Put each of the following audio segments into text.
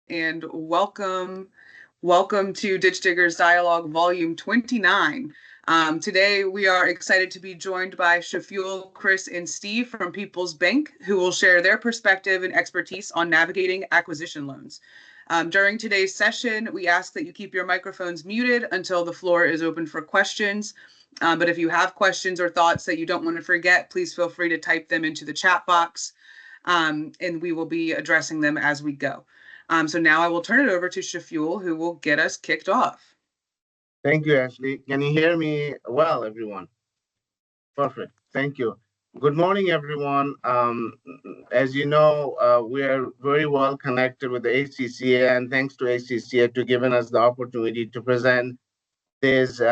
and welcome to Ditch Diggers Dialogue Volume 29. Today we are excited to be joined by Shafuel, Chris, and Steve from People's Bank, who will share their perspective and expertise on navigating acquisition loans. During today's session, we ask that you keep your microphones muted until the floor is open for questions. But if you have questions or thoughts that you don't want to forget, please feel free to type them into the chat box, and we will be addressing them as we go. So now I will turn it over to Shafuel, who will get us kicked off. Thank you, Ashley. Can you hear me well, everyone? Perfect. Thank you. Good morning, everyone. As you know, we are very well connected with the ACCA, and thanks to ACCA to giving us the opportunity to present this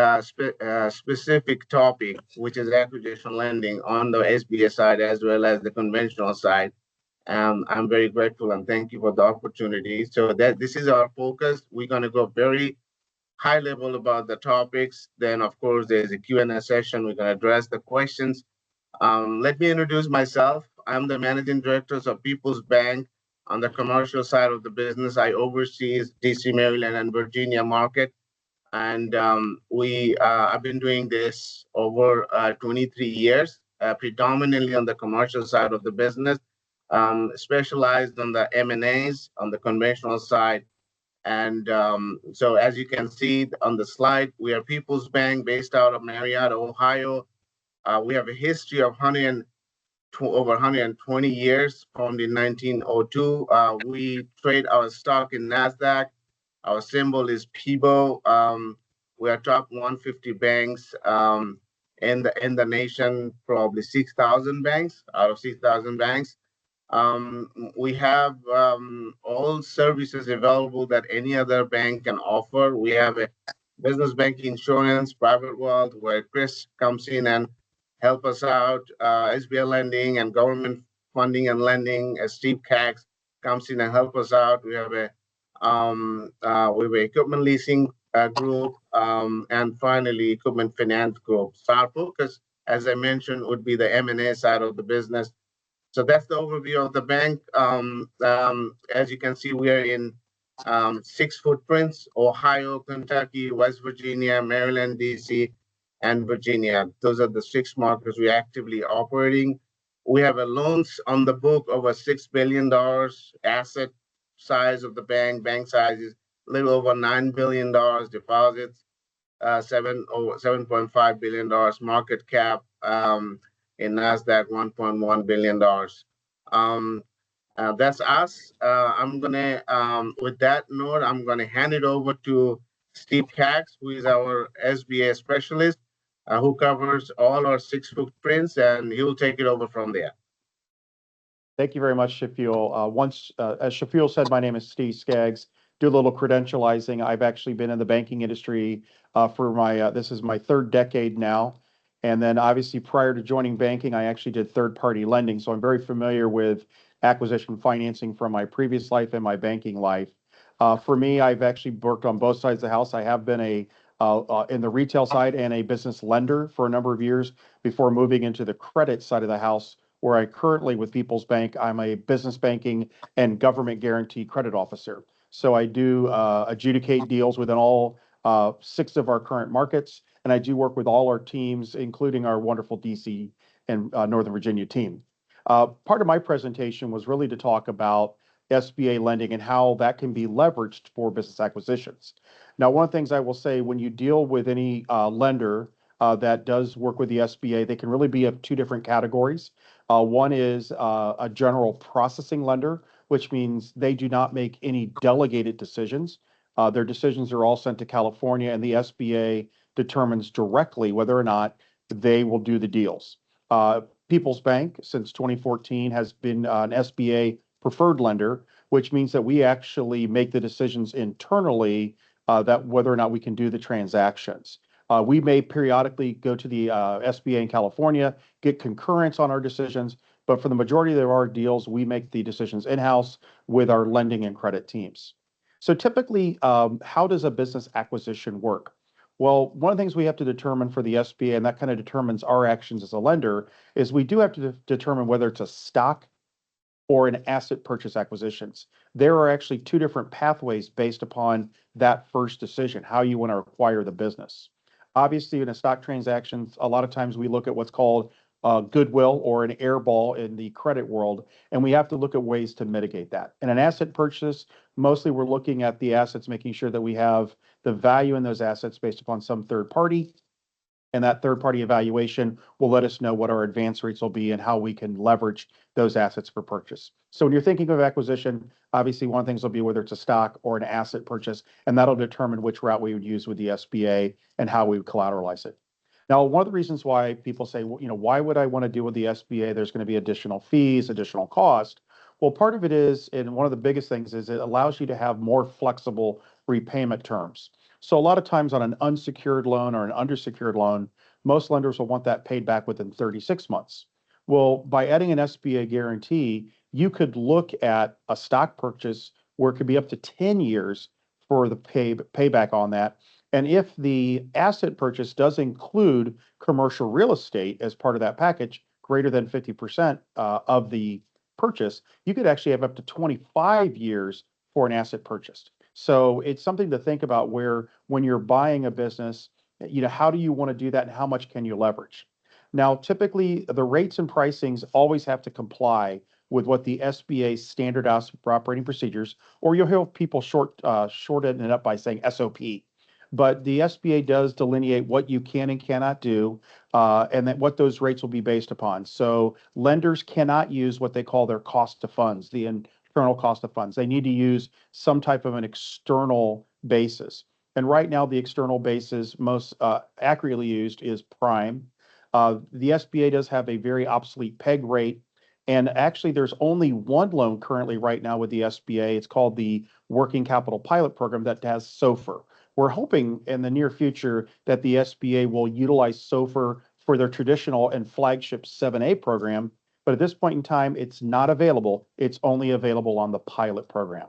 specific topic, which is acquisition lending on the SBA side as well as the conventional side. I'm very grateful and thank you for the opportunity. So that this is our focus. We're going to go very high level about the topics. Then, of course, there's a Q&A session. We're going to address the questions. Let me introduce myself. I'm the managing director of People's Bank on the commercial side of the business. I oversee DC, Maryland, and Virginia market. And I've been doing this over 23 years, predominantly on the commercial side of the business, specialized on the M&As on the conventional side. And so as you can see on the slide, we are People's Bank based out of Marietta, Ohio. We have a history of over 120 years, formed in 1902. We trade our stock in NASDAQ. Our symbol is PIBO. We are top 150 banks in the nation, probably 6,000 banks out of 6,000 banks. We have all services available that any other bank can offer. We have a business banking, insurance, private wealth, where Chris comes in and help us out, SBA lending and government funding and lending. Steve Cax comes in and help us out. We have a equipment leasing group, and finally equipment finance group. So our focus, as I mentioned, would be the M&A side of the business. So that's the overview of the bank. As you can see, we are in 6 footprints: Ohio, Kentucky, West Virginia, Maryland, DC, and Virginia. Those are the 6 markets we're actively operating. We have a loans on the book over $6 billion. Asset size of the bank size is a little over $9 billion. Deposits, $7.5 billion. Market cap, in NASDAQ, $1.1 billion. That's us. With that note, I'm gonna hand it over to Steve Cax, who is our SBA specialist, who covers all our 6 footprints, and he'll take it over from there. Thank you very much, Shafuel. As Shafuel said, my name is Steve Skaggs. Do a little credentializing. I've actually been in the banking industry for this is my 3rd decade now. And then obviously prior to joining banking, I actually did third-party lending. So I'm very familiar with acquisition financing from my previous life and my banking life. For me, I've actually worked on both sides of the house. I have been in the retail side and a business lender for a number of years before moving into the credit side of the house, where I currently, with People's Bank, I'm a business banking and government guarantee credit officer. So I do adjudicate deals within all 6 of our current markets. And I do work with all our teams, including our wonderful DC and Northern Virginia team. Part of my presentation was really to talk about SBA lending and how that can be leveraged for business acquisitions. Now, one of the things I will say, when you deal with any lender that does work with the SBA, they can really be of 2 different categories. One is a general processing lender, which means they do not make any delegated decisions. Their decisions are all sent to California, and the SBA determines directly whether or not they will do the deals. People's Bank, since 2014, has been an SBA preferred lender, which means that we actually make the decisions internally that whether or not we can do the transactions. We may periodically go to the SBA in California, get concurrence on our decisions, but for the majority of our deals, we make the decisions in-house with our lending and credit teams. So typically, how does a business acquisition work? Well, one of the things we have to determine for the SBA, and that kind of determines our actions as a lender, is we do have to determine whether it's a stock or an asset purchase acquisitions. There are actually two different pathways based upon that first decision, how you want to acquire the business. Obviously, in a stock transaction, a lot of times we look at what's called goodwill or an airball in the credit world, and we have to look at ways to mitigate that. In an asset purchase, mostly we're looking at the assets, making sure that we have the value in those assets based upon some third party, and that third party evaluation will let us know what our advance rates will be and how we can leverage those assets for purchase. So when you're thinking of acquisition, obviously one of the things will be whether it's a stock or an asset purchase, and that'll determine which route we would use with the SBA and how we would collateralize it. Now, one of the reasons why people say, well, why would I want to deal with the SBA? There's going to be additional fees, additional cost. Well, part of it is, and one of the biggest things is it allows you to have more flexible repayment terms. So a lot of times on an unsecured loan or an undersecured loan, most lenders will want that paid back within 36 months. Well, by adding an SBA guarantee, you could look at a stock purchase where it could be up to 10 years for the payback on that. And if the asset purchase does include commercial real estate as part of that package, greater than 50% of the purchase, you could actually have up to 25 years for an asset purchased. So it's something to think about where when you're buying a business, how do you want to do that and how much can you leverage? Now, typically the rates and pricings always have to comply with what the SBA standard operating procedures, or you'll hear people shorten it up by saying SOP. But the SBA does delineate what you can and cannot do, and that what those rates will be based upon. So lenders cannot use what they call their cost of funds, the internal cost of funds. They need to use some type of an external basis. And right now, the external basis most accurately used is prime. The SBA does have a very obsolete peg rate. And actually, there's only one loan currently right now with the SBA. It's called the Working Capital Pilot Program that has SOFR. We're hoping in the near future that the SBA will utilize SOFR for their traditional and flagship 7A program. But at this point in time, it's not available. It's only available on the pilot program.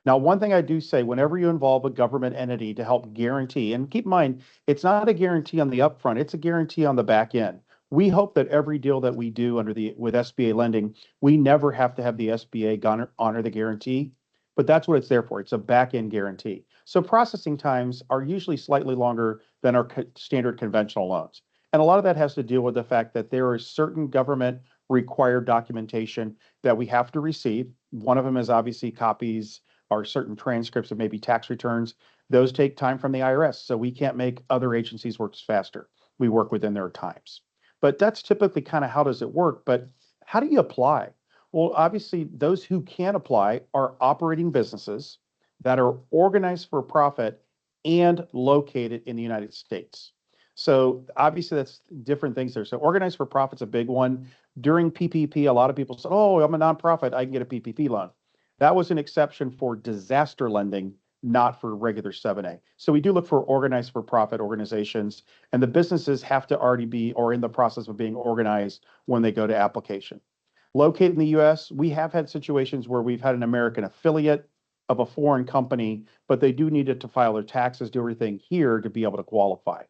Now, one thing I do say, whenever you involve a government entity to help guarantee, and keep in mind, it's not a guarantee on the upfront, it's a guarantee on the back end. We hope that every deal that we do with SBA lending, we never have to have the SBA honor the guarantee, but that's what it's there for. It's a back end guarantee. So processing times are usually slightly longer than our standard conventional loans. And a lot of that has to deal with the fact that there is certain government required documentation that we have to receive. One of them is obviously copies or certain transcripts of maybe tax returns. Those take time from the IRS, so we can't make other agencies work faster. We work within their times. But that's typically kind of how does it work. But how do you apply? Well, obviously, those who can apply are operating businesses that are organized for profit and located in the United States. So obviously, that's different things there. So organized for profit's a big one. During PPP, a lot of people said, oh, I'm a nonprofit, I can get a PPP loan. That was an exception for disaster lending, not for regular 7A. So we do look for organized for profit organizations, and the businesses have to already be or in the process of being organized when they go to application. Located in the US, we have had situations where we've had an American affiliate of a foreign company, but they do need it to file their taxes, do everything here to be able to qualify.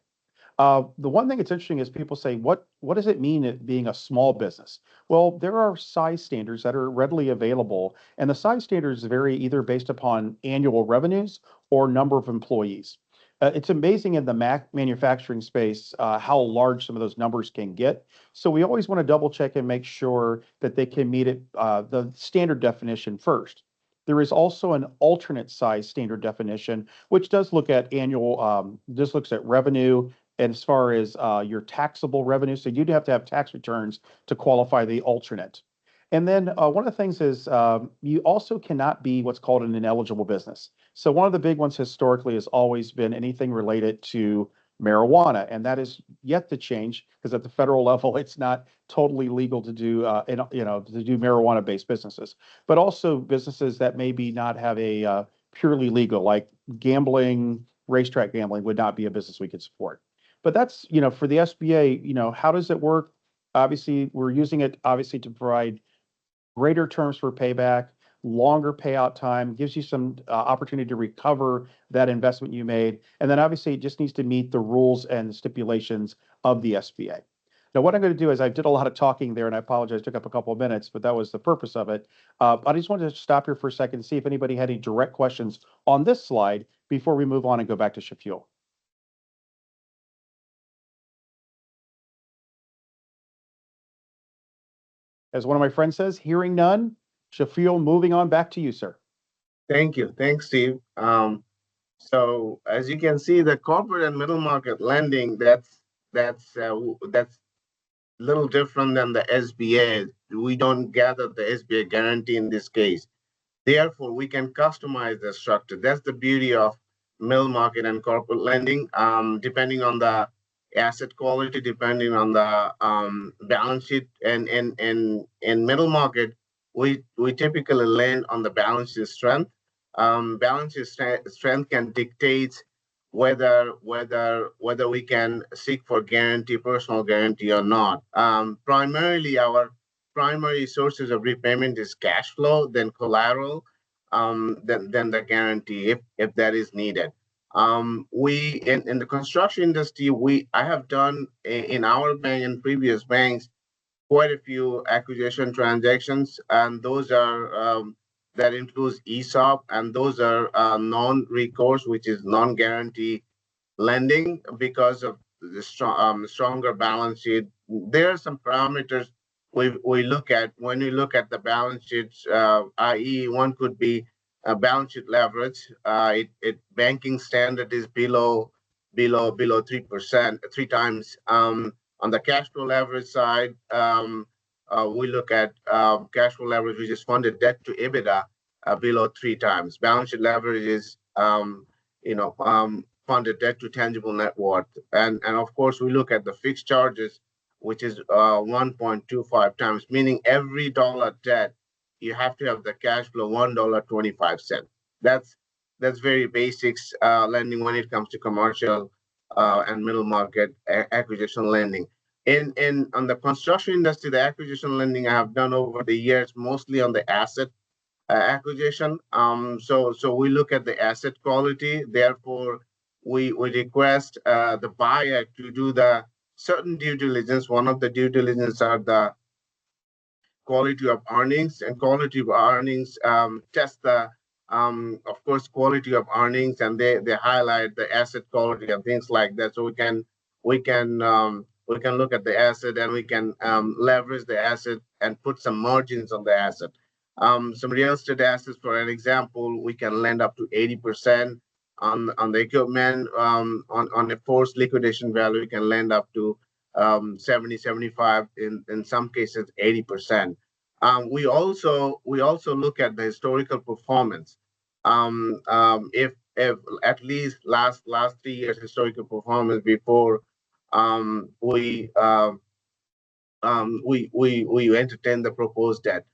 The one thing that's interesting is people say, what does it mean it being a small business? Well, there are size standards that are readily available, and the size standards vary either based upon annual revenues or number of employees. It's amazing in the manufacturing space how large some of those numbers can get. So we always want to double check and make sure that they can meet the standard definition first. There is also an alternate size standard definition, which does look at just looks at revenue and as far as your taxable revenue. So you'd have to have tax returns to qualify the alternate. And then one of the things is you also cannot be what's called an ineligible business. So one of the big ones historically has always been anything related to marijuana, and that is yet to change because at the federal level, it's not totally legal to do, to do marijuana-based businesses, but also businesses that maybe not have a purely legal, like gambling, racetrack gambling would not be a business we could support. But that's, for the SBA, how does it work? Obviously, we're using it obviously to provide greater terms for payback, longer payout time, gives you some opportunity to recover that investment you made. And then obviously it just needs to meet the rules and stipulations of the SBA. Now, what I'm going to do is I did a lot of talking there, and I apologize, took up a couple of minutes, but that was the purpose of it. I just wanted to stop here for a second and see if anybody had any direct questions on this slide before we move on and go back to Shafiul. As one of my friends says, hearing none, Shafiul, moving on back to you, sir. Thank you. Thanks, Steve. So as you can see, the corporate and middle market lending, that's a little different than the SBA. We don't gather the SBA guarantee in this case. Therefore, we can customize the structure. That's the beauty of middle market and corporate lending. Depending on the asset quality, depending on the balance sheet, and in middle market, we typically lend on the balance sheet strength. Balance sheet strength can dictate whether we can seek for guarantee, personal guarantee or not. Primarily, our primary sources of repayment is cash flow, then collateral, then the guarantee if that is needed. We in the construction industry, I have done in our bank and previous banks quite a few acquisition transactions, and those are that includes ESOP, and those are non-recourse, which is non-guarantee lending because of the stronger balance sheet. There are some parameters we look at when we look at the balance sheets, i.e., one could be balance sheet leverage. Banking standard is below 3%, three times. On the cash flow leverage side, we look at cash flow leverage, which is funded debt to EBITDA, below three times. Balance sheet leverage is funded debt to tangible net worth. And of course, we look at the fixed charges, which is 1.25 times, meaning every dollar debt, you have to have the cash flow $1.25. That's very basics lending when it comes to commercial and middle market acquisition lending. In on the construction industry, the acquisition lending I have done over the years, mostly on the asset acquisition. So we look at the asset quality. Therefore, we request the buyer to do the certain due diligence. One of the due diligence are the quality of earnings, and quality of earnings test the of course quality of earnings, and they highlight the asset quality and things like that. So we can look at the asset, and we can leverage the asset and put some margins on the asset. Some real estate assets, for an example, we can lend up to 80% on the equipment. On a forced liquidation value, we can lend up to 70, 75, in some cases 80%. We also look at the historical performance. If at least last 3 years historical performance before we entertain the proposed debt.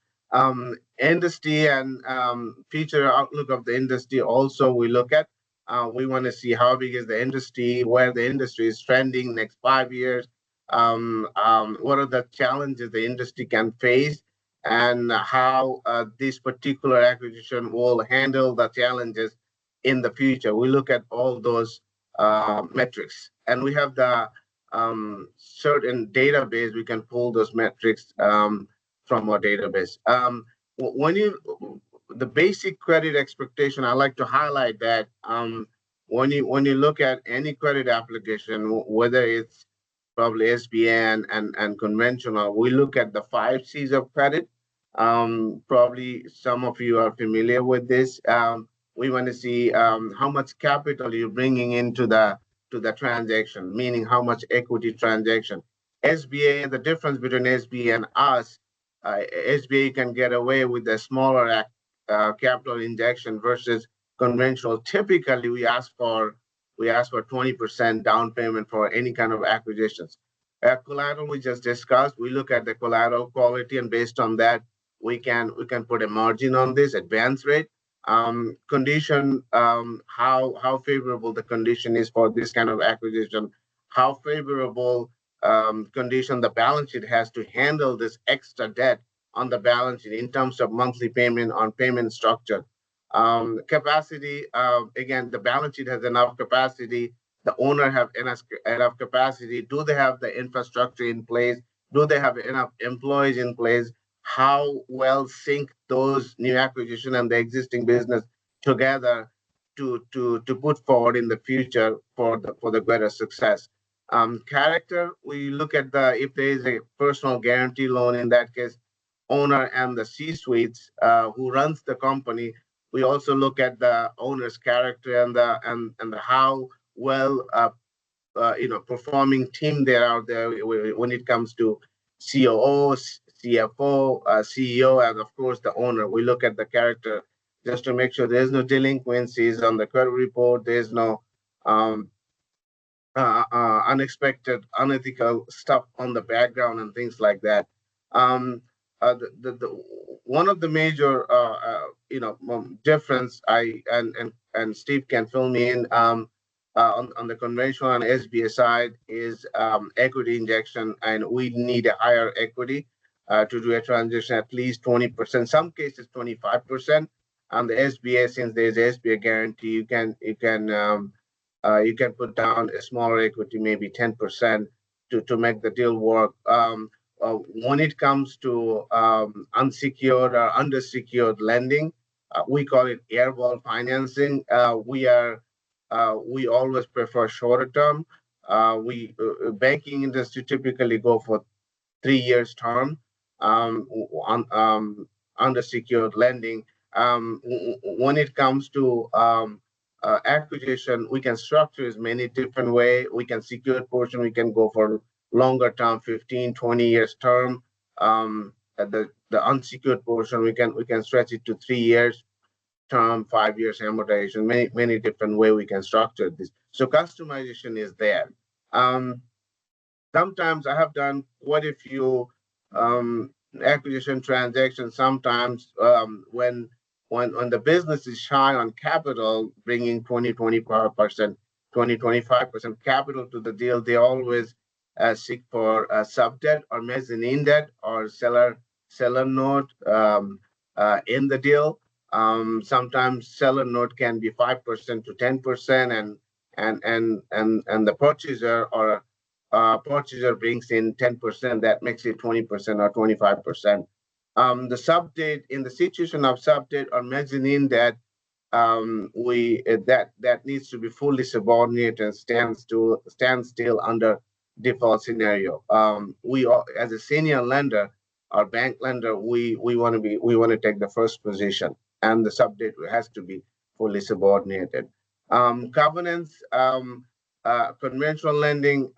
Industry and future outlook of the industry also we look at. We want to see how big is the industry, where the industry is trending next 5 years, what are the challenges the industry can face, and how this particular acquisition will handle the challenges in the future. We look at all those metrics, and we have the certain database. We can pull those metrics from our database. The basic credit expectation, I like to highlight that when you look at any credit application, whether it's probably SBN and conventional, we look at the 5 C's of credit. Probably some of you are familiar with this. We want to see how much capital you're bringing into the transaction, meaning how much equity transaction. SBA, the difference between SBA and us, SBA can get away with a smaller capital injection versus conventional. Typically, we ask for 20% down payment for any kind of acquisitions. Collateral we just discussed. We look at the collateral quality, and based on that, we can put a margin on this advance rate. Condition, how favorable the condition is for this kind of acquisition, how favorable condition the balance sheet has to handle this extra debt on the balance sheet in terms of monthly payment on payment structure. Capacity, again, the balance sheet has enough capacity the owner have enough capacity? Do they have the infrastructure in place? Do they have enough employees in place? How well sync those new acquisition and the existing business together to put forward in the future for the greater success? Character, we look at the if there is a personal guarantee loan, in that case, owner and the C-suites who runs the company. We also look at the owner's character and the how well performing team there out there when it comes to COO, CFO, CEO, and of course the owner. We look at the character just to make sure there's no delinquencies on the credit report. There's no um, unexpected, unethical stuff on the background and things like that. Um, one of the major, difference and Steve can fill me in on the conventional and SBA side is equity injection, and we need a higher equity to do a transition, at least 20%, some cases 25%. On the SBA, since there's SBA guarantee, you can put down a smaller equity, maybe 10%, to make the deal work. When it comes to unsecured or undersecured lending, we call it airball financing. We always prefer shorter term. We banking industry typically go for 3 years term on undersecured lending. When it comes to acquisition, we can structure as many different way. We can secure portion. We can go for longer term, 15, 20 years term. The unsecured portion, we can stretch it to 3 years term, 5 years amortization. Many different way we can structure this. So customization is there. Um, Sometimes I have done quite a few acquisition transactions. Sometimes when the business is shy on capital, bringing 20-25%, 20-25% capital to the deal, they always seek for sub debt or mezzanine debt or seller note in the deal. Sometimes seller note can be 5% to 10%, and the purchaser brings in 10%, that makes it 20% or 25%. The subdebt, in the situation of subdebt or mezzanine debt, we that needs to be fully subordinate and stand still under default scenario. We as a senior lender or bank lender, we want to take the first position, and the subdebt has to be fully subordinated. Covenants, conventional lending,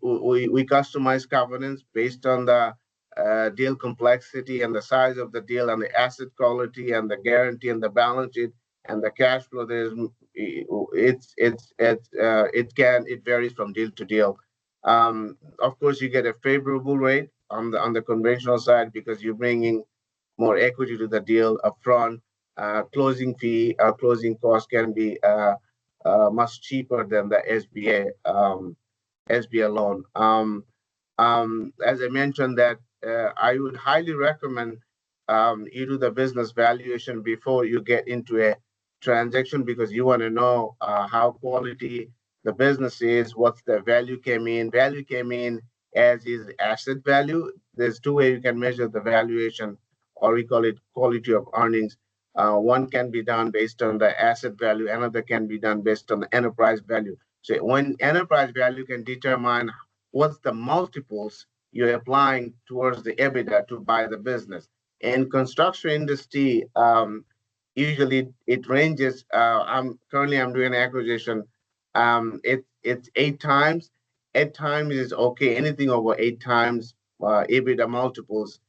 we customize covenants based on the deal complexity and the size of the deal and the asset quality and the guarantee and the balance sheet and the cash flow. It varies from deal to deal. Of course, you get a favorable rate on the conventional side because you're bringing more equity to the deal upfront. Closing fee, closing cost can be much cheaper than the SBA loan. As I mentioned, that I would highly recommend you do the business valuation before you get into a transaction, because you want to know how quality the business is, what's the value came in. Value came in as is asset value. There's two ways you can measure the valuation, or we call it quality of earnings. One can be done based on the asset value, another can be done based on the enterprise value. So when enterprise value can determine what's the multiples you're applying towards the EBITDA to buy the business. In construction industry, usually it ranges. I'm doing an acquisition. It's 8 times. 8 times is okay. Anything over 8 times EBITDA multiples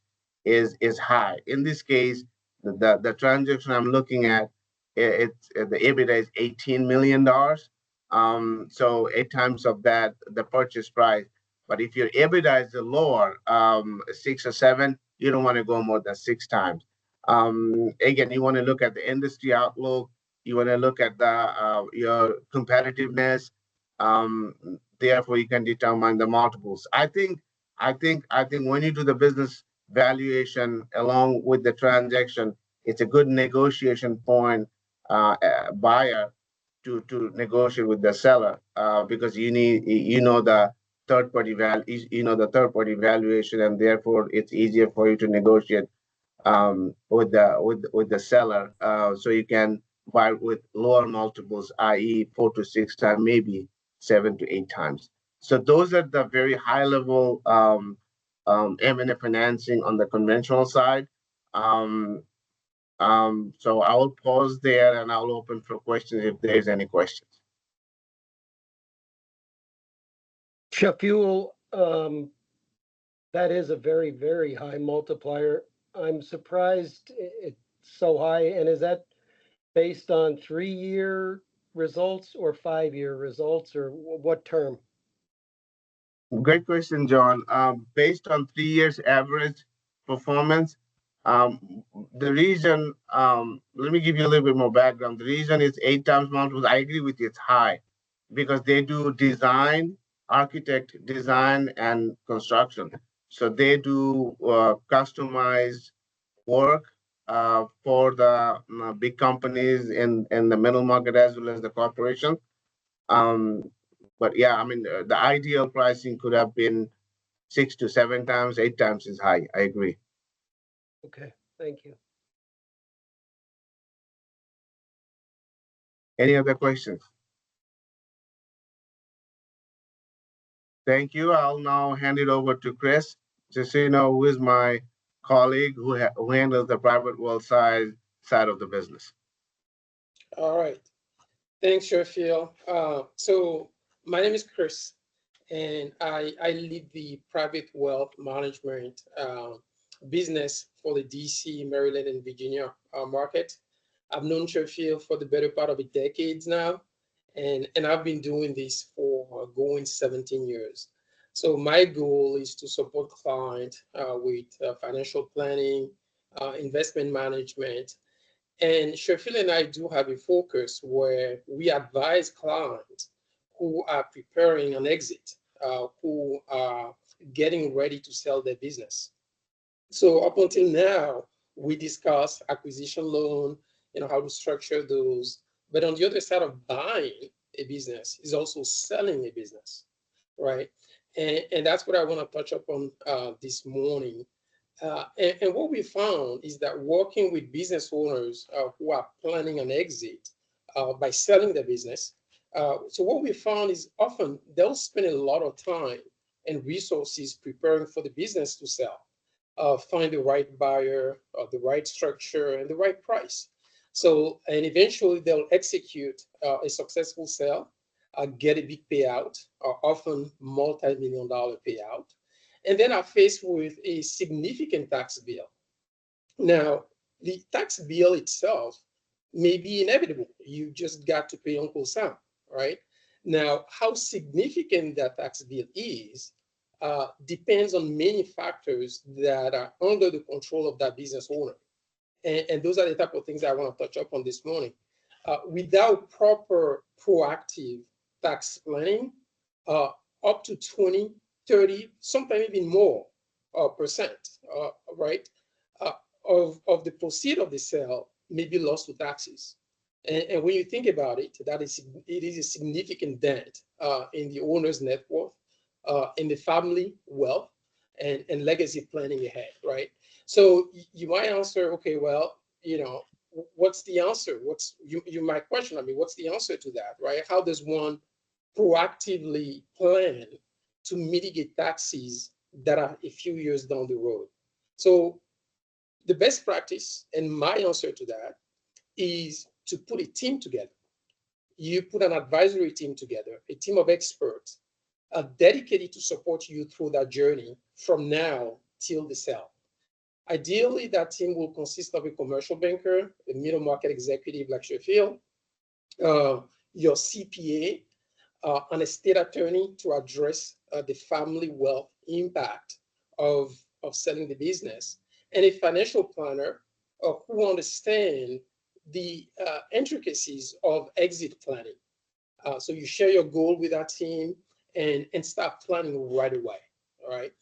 is high. In this case, the transaction I'm looking at, it's the EBITDA is $18 million. So 8 times of that, the purchase price. But if your EBITDA is lower, 6 or 7, you don't want to go more than 6 times. Again, you want to look at the industry outlook. You want to look at your competitiveness. Um, Therefore, you can determine the multiples. I think when you do the business valuation along with the transaction, it's a good negotiation point. Buyer to negotiate with the seller because the the third party valuation, and therefore it's easier for you to negotiate with the seller, so you can buy with lower multiples, i.e., 4 to 6 times, maybe 7 to 8 times. So those are the very high level M&A financing on the conventional side. Um, so I will pause there and I'll open for questions if there's any questions. Shafuel, that is a very, very high multiplier. I'm surprised it's so high. And is that based on 3-year results or 5-year results, or what term? Great question, John. Based on 3 years average performance, the reason, let me give you a little bit more background. The reason it's 8 times multiples, I agree with you, it's high because they do design, architect design, and construction. So they do customized work for the big companies in the middle market as well as the corporation. Um, but yeah, I mean, the ideal pricing could have been 6 to 7 times, 8 times is high. I agree. Okay, thank you. Any other questions? Thank you. I'll now hand it over to Chris Cicino, who is my colleague who handles the private wealth side of the business. All right. Thanks, Shafiel. So my name is Chris, and I lead the private wealth management business for the DC, Maryland, and Virginia market. I've known Shafiel for the better part of a decade now, and I've been doing this for going 17 years. So my goal is to support clients with financial planning, investment management, and Sheffield and I do have a focus where we advise clients who are preparing an exit, who are getting ready to sell their business. So up until now, we discuss acquisition loan, how to structure those. But on the other side of buying a business is also selling a business, right? And that's what I want to touch up on this morning. And what we found is that working with business owners who are planning an exit by selling their business, so what we found is often they'll spend a lot of time and resources preparing for the business to sell, find the right buyer, the right structure, and the right price. So, and eventually they'll execute a successful sale, get a big payout, often multi-million-dollar payout, and then are faced with a significant tax bill. Now, the tax bill itself may be inevitable. You just got to pay Uncle Sam, right? Now, how significant that tax bill is depends on many factors that are under the control of that business owner. And those are the type of things I want to touch up on this morning. Without proper proactive tax planning, up to 20, 30, sometimes even more percent, right, of the proceed of the sale may be lost to taxes. And when you think about it, it is a significant dent in the owner's net worth, in the family wealth, and legacy planning ahead, right? So you might answer, okay, well, what's the answer? You might question, I mean, what's the answer to that, right? How does one proactively plan to mitigate taxes that are a few years down the road? So the best practice, and my answer to that, is to put a team together. You put an advisory team together, a team of experts dedicated to support you through that journey from now till the sale. Ideally, that team will consist of a commercial banker, a middle market executive like Sheffield, your CPA, an estate attorney to address the family wealth impact of selling the business, and a financial planner who understand the intricacies of exit planning. So you share your goal with that team and start planning right away, all right?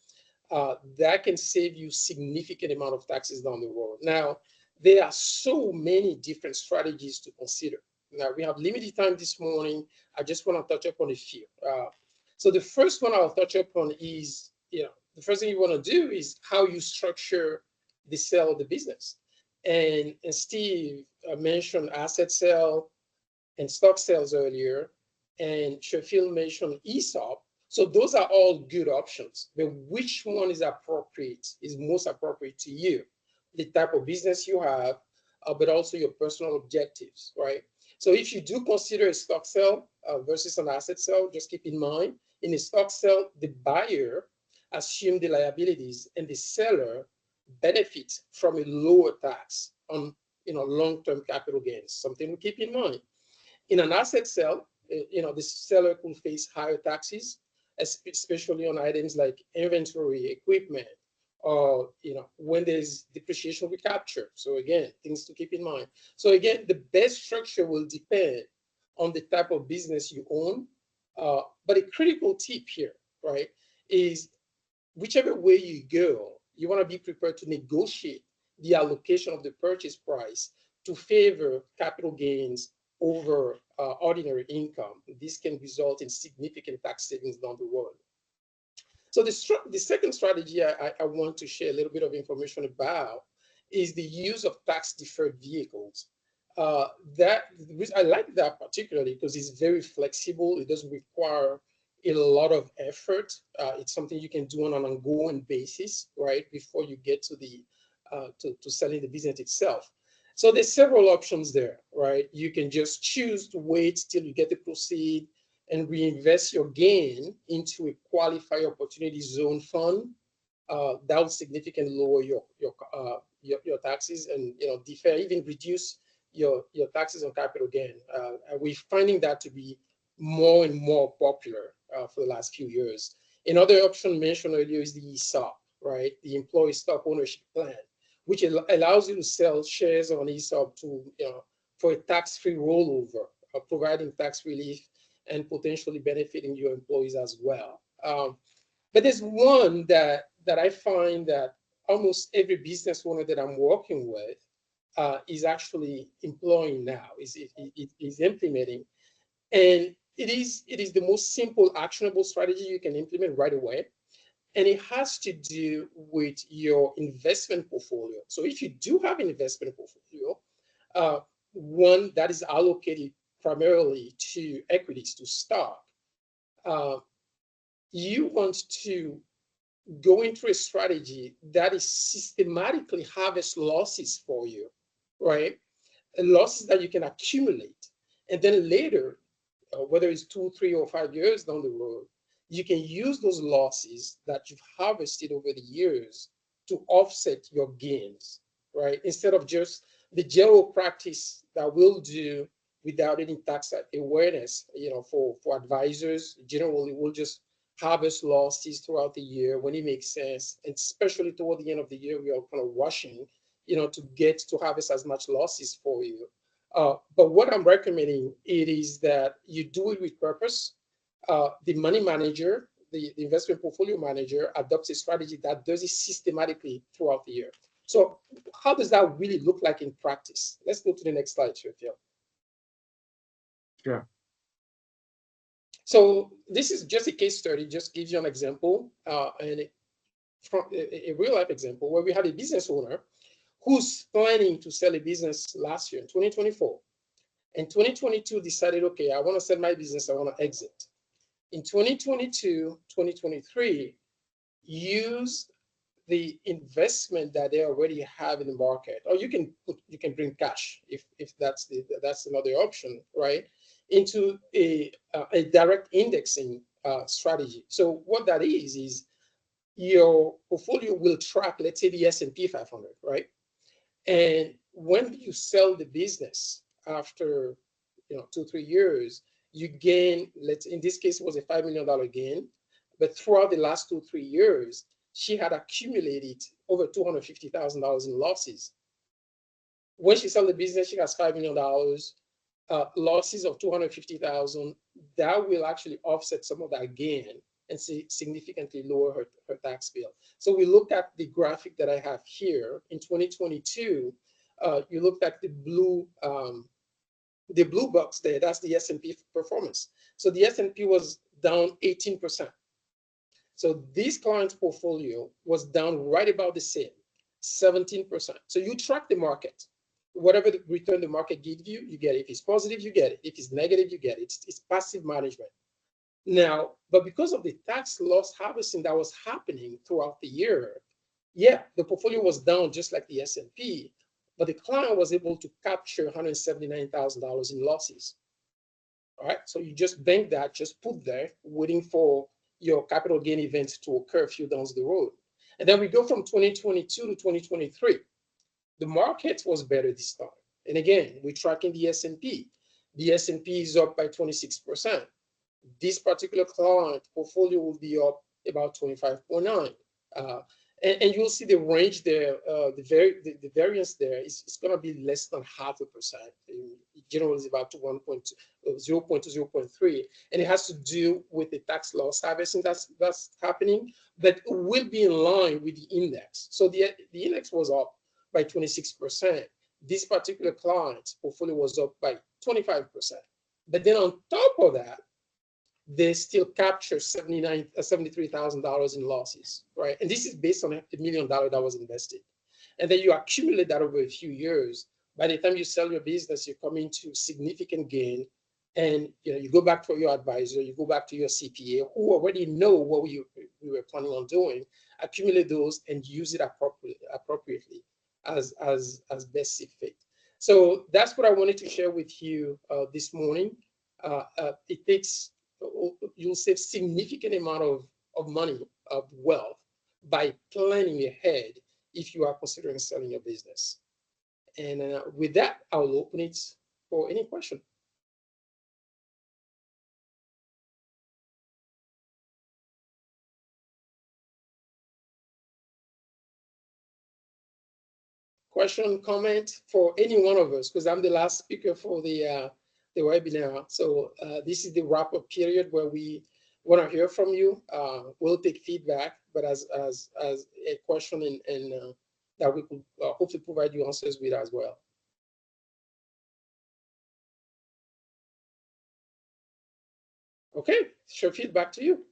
That can save you significant amount of taxes down the road. Now, there are so many different strategies to consider, Now, we have limited time this morning. I just want to touch upon a few. So the first one I'll touch upon is, the first thing you want to do is how you structure the sale of the business. And Steve mentioned asset sale and stock sales earlier, and Sheffield mentioned ESOP. So those are all good options, but which one is most appropriate to you, the type of business you have, but also your personal objectives, right? So if you do consider a stock sale versus an asset sale, just keep in mind, in a stock sale, the buyer assumes the liabilities and the seller benefits from a lower tax on long-term capital gains, something to keep in mind. In an asset sale, the seller could face higher taxes, especially on items like inventory, equipment, or when there's depreciation recapture. So again, things to keep in mind. So again, the best structure will depend on the type of business you own. But a critical tip here, right, is whichever way you go, you want to be prepared to negotiate the allocation of the purchase price to favor capital gains over ordinary income. This can result in significant tax savings down the road. So the second strategy I want to share a little bit of information about is the use of tax deferred vehicles. I like that particularly because it's very flexible. It doesn't require a lot of effort. It's something you can do on an ongoing basis, right, before you get to the to selling the business itself. So there's several options there, right? You can just choose to wait till you get the proceed and reinvest your gain into a qualified opportunity zone fund. That will significantly lower your taxes and defer, even reduce your taxes on capital gain. And we're finding that to be more and more popular for the last few years. Another option mentioned earlier is the ESOP, right? The employee stock ownership plan, which allows you to sell shares on ESOP for a tax-free rollover, providing tax relief and potentially benefiting your employees as well. But there's one that I find that almost every business owner that I'm working with is actually employing now, is implementing. And it is the most simple, actionable strategy you can implement right away. And it has to do with your investment portfolio. So if you do have an investment portfolio, one that is allocated primarily to equities, to stock, you want to go into a strategy that is systematically harvest losses for you, right? And losses that you can accumulate. And then later, whether it's 2, 3, or 5 years down the road, you can use those losses that you've harvested over the years to offset your gains, right? Instead of just the general practice that we'll do without any tax awareness, for advisors, generally we'll just harvest losses throughout the year when it makes sense, and especially toward the end of the year, we are kind of rushing, to get to harvest as much losses for you. But what I'm recommending it is that you do it with purpose. The money manager, the investment portfolio manager, adopts a strategy that does it systematically throughout the year. So how does that really look like in practice? Let's go to the next slide, Sheffield. Sure. So this is just a case study, just gives you an example, and from a real life example where we had a business owner who's planning to sell a business last year in 2024. In 2022, decided, okay, I want to sell my business, I want to exit. In 2022, 2023, use the investment that they already have in the market, or you can bring cash if that's another option, right? Into a direct indexing strategy. So what that is your portfolio will track, let's say, the S&P 500, right? And when you sell the business after 2, 3 years, you gain, in this case, it was a $5 million gain. But throughout the last 2, 3 years, she had accumulated over $250,000 in losses. When she sold the business, she has $5 million, losses of $250,000. That will actually offset some of that gain and significantly lower her tax bill. So we looked at the graphic that I have here. In 2022, you looked at the blue the blue box there, that's the S&P performance. So the S&P was down 18%. So this client's portfolio was down right about the same, 17%. So you track the market. Whatever the return the market gives you, you get it. If it's positive, you get it. If it's negative, you get it. It's passive management. Now, but because of the tax loss harvesting that was happening throughout the year, yeah, the portfolio was down just like the S&P, but the client was able to capture $179,000 in losses. All right, so you just bank that, just put there, waiting for your capital gain event to occur a few down the road. And then we go from 2022 to 2023. The market was better this time. And again, we're tracking the S&P. The S&P is up by 26%. This particular client portfolio will be up about 25.9. And you'll see the range there, the variance there is going to be less than 0.5%. Generally, it's about 0.2, 0.3, and it has to do with the tax loss harvesting that's happening, but it will be in line with the index. So the index was up by 26%. This particular client's portfolio was up by 25%. But then on top of that, they still capture $73,000 in losses, right? And this is based on $1 million that was invested. And then you accumulate that over a few years. By the time you sell your business, you're coming to significant gain. And you go back to your advisor, you go back to your CPA, who already know what we were planning on doing, accumulate those and use it appropriately as best see fit. So that's what I wanted to share with you this morning. It takes, you'll save significant amount of money, of wealth, by planning ahead if you are considering selling your business. And with that, I'll open it for any question. Question, comment for any one of us, because I'm the last speaker for the webinar. So this is the wrap-up period where we want to hear from you. We'll take feedback, but as a question and that we could hopefully provide you answers with as well. Okay, sure, feedback to you.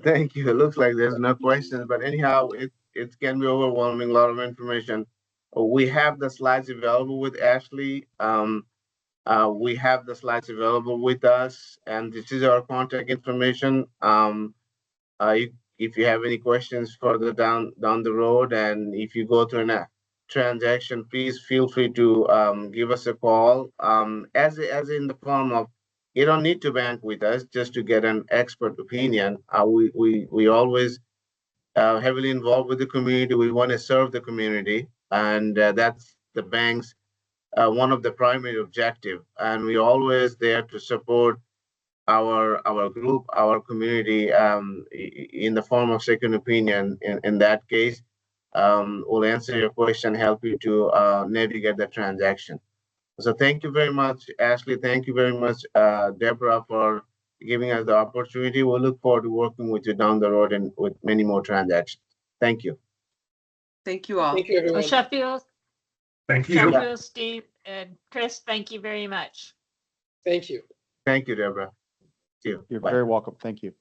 Thank you. It looks like there's no questions, but anyhow, it can be overwhelming, a lot of information. We have the slides available with Ashley. We have the slides available with us, and this is our contact information. If you have any questions further down the road, and if you go through a transaction, please feel free to give us a call. As in the form of, you don't need to bank with us just to get an expert opinion. We always heavily involved with the community. We want to serve the community, and that's the bank's one of the primary objective. And we're always there to support our group, our community, in the form of second opinion. In that case, we'll answer your question, help you to navigate the transaction. So thank you very much, Ashley. Thank you very much, Deborah, for giving us the opportunity. We'll look forward to working with you down the road and with many more transactions. Thank you. Thank you all. Thank you, everyone. Sheffield, Thank you. Sheffield, Steve, and Chris, thank you very much. Thank you. Thank you, Deborah. See you. You're Bye. very welcome. Thank you.